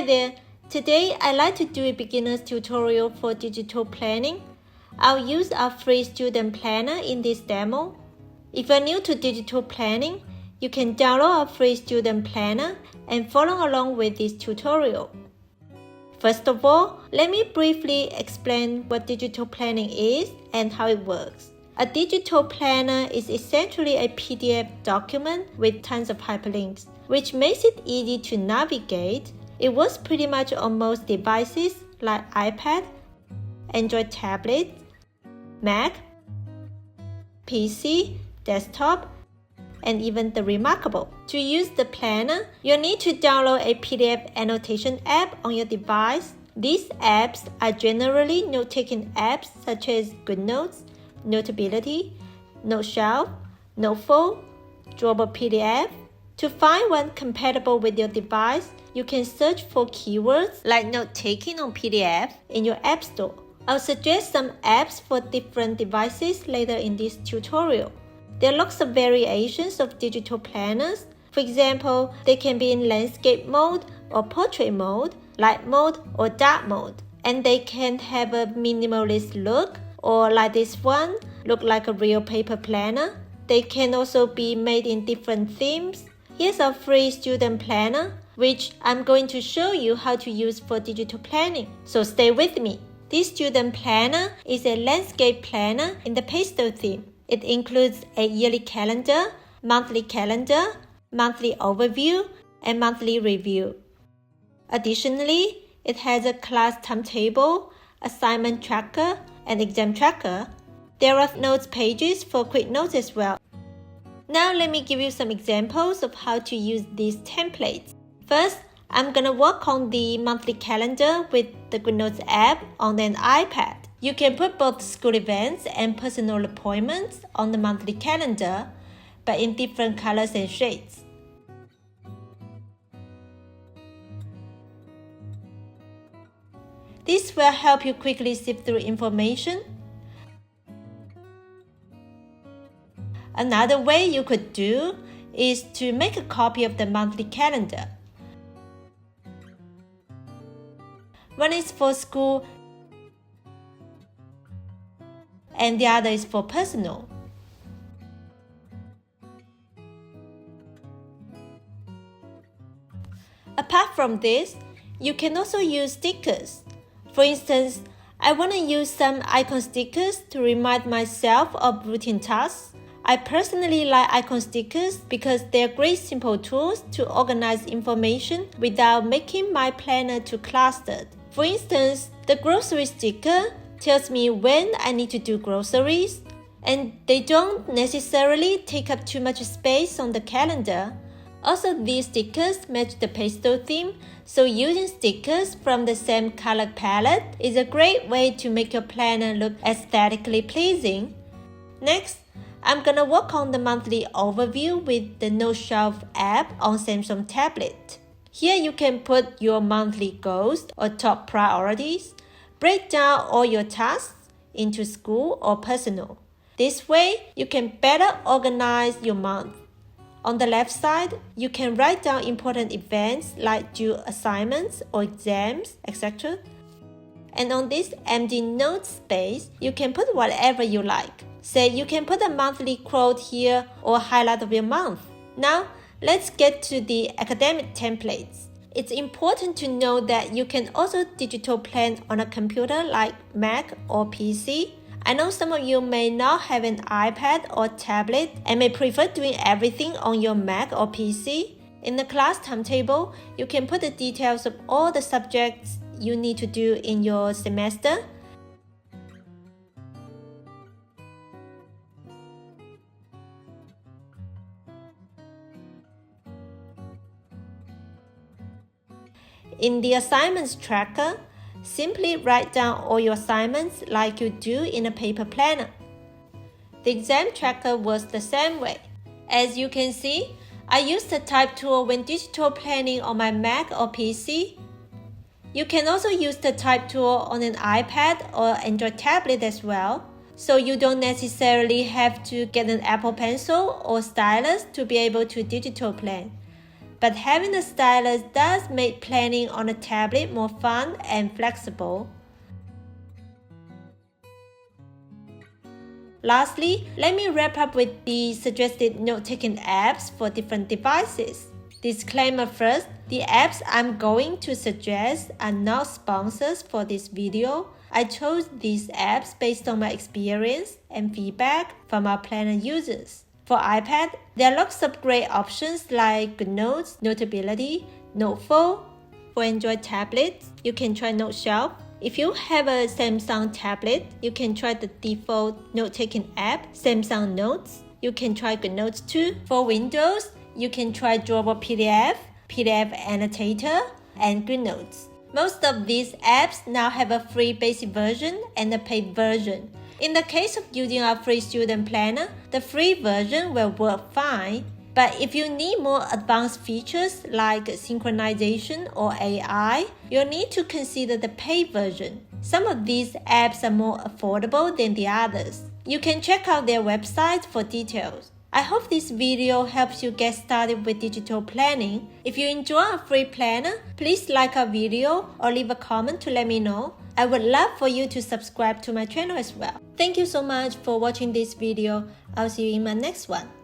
Hi there! Today I'd like to do a beginner's tutorial for digital planning. I'll use our free student planner in this demo. If you're new to digital planning, you can download our free student planner and follow along with this tutorial. First of all, let me briefly explain what digital planning is and how it works. A digital planner is essentially a PDF document with tons of hyperlinks, which makes it easy to navigate. It works pretty much on most devices like iPad, Android tablet, Mac, PC, desktop, and even the Remarkable. To use the planner, you'll need to download a PDF annotation app on your device. These apps are generally note-taking apps such as Goodnotes, Notability, Noteshelf, Noteful, Drawboard PDF. To find one compatible with your device, you can search for keywords like note-taking on PDF in your App Store. I'll suggest some apps for different devices later in this tutorial. There are lots of variations of digital planners. For example, they can be in landscape mode or portrait mode, light mode or dark mode. And they can have a minimalist look, or like this one, look like a real paper planner. They can also be made in different themes. Here's our free student planner, which I'm going to show you how to use for digital planning. So stay with me. This student planner is a landscape planner in the pastel theme. It includes a yearly calendar, monthly overview, and monthly review. Additionally, it has a class timetable, assignment tracker, and exam tracker. There are notes pages for quick notes as well. Now let me give you some examples of how to use these templates. First, I'm gonna work on the monthly calendar with the Goodnotes app on an iPad. You can put both school events and personal appointments on the monthly calendar, but in different colors and shades. This will help you quickly sift through information. Another way you could do is to make a copy of the monthly calendar. One is for school and the other is for personal. Apart from this, you can also use stickers. For instance, I want to use some icon stickers to remind myself of routine tasks. I personally like icon stickers because they're great simple tools to organize information without making my planner too clustered. For instance, the grocery sticker tells me when I need to do groceries, and they don't necessarily take up too much space on the calendar. Also, these stickers match the pastel theme, so using stickers from the same color palette is a great way to make your planner look aesthetically pleasing. Next, I'm gonna work on the monthly overview with the Noteshelf app on Samsung tablet. Here you can put your monthly goals or top priorities, break down all your tasks into school or personal. This way, you can better organize your month. On the left side, you can write down important events like due assignments or exams, etc. And on this empty note space, you can put whatever you like. Say you can put a monthly quote here or highlight of your month. Now, let's get to the academic templates. It's important to know that you can also digital plan on a computer like Mac or PC. I know some of you may not have an iPad or tablet and may prefer doing everything on your Mac or PC. In the class timetable, you can put the details of all the subjects you need to do in your semester. In the assignments tracker, simply write down all your assignments like you do in a paper planner. The exam tracker works the same way. As you can see, I use the type tool when digital planning on my Mac or PC. You can also use the type tool on an iPad or Android tablet as well, so you don't necessarily have to get an Apple Pencil or stylus to be able to digital plan. but having a stylus does make planning on a tablet more fun and flexible. Lastly, let me wrap up with the suggested note-taking apps for different devices. Disclaimer first, the apps I'm going to suggest are not sponsors for this video. I chose these apps based on my experience and feedback from our planner users. For iPad, there are lots of great options like Goodnotes, Notability, Noteful. For Android tablets, you can try Noteshelf. If you have a Samsung tablet, you can try the default note-taking app, Samsung Notes. You can try Goodnotes too. For Windows, you can try Drawboard PDF, PDF Annotator, and Goodnotes. Most of these apps now have a free basic version and a paid version. In the case of using our free student planner, the free version will work fine. But if you need more advanced features like synchronization or AI, you'll need to consider the paid version. Some of these apps are more affordable than the others. You can check out their websites for details. I hope this video helps you get started with digital planning. If you enjoy our free planner, please like our video or leave a comment to let me know. I would love for you to subscribe to my channel as well. Thank you so much for watching this video. I'll see you in my next one.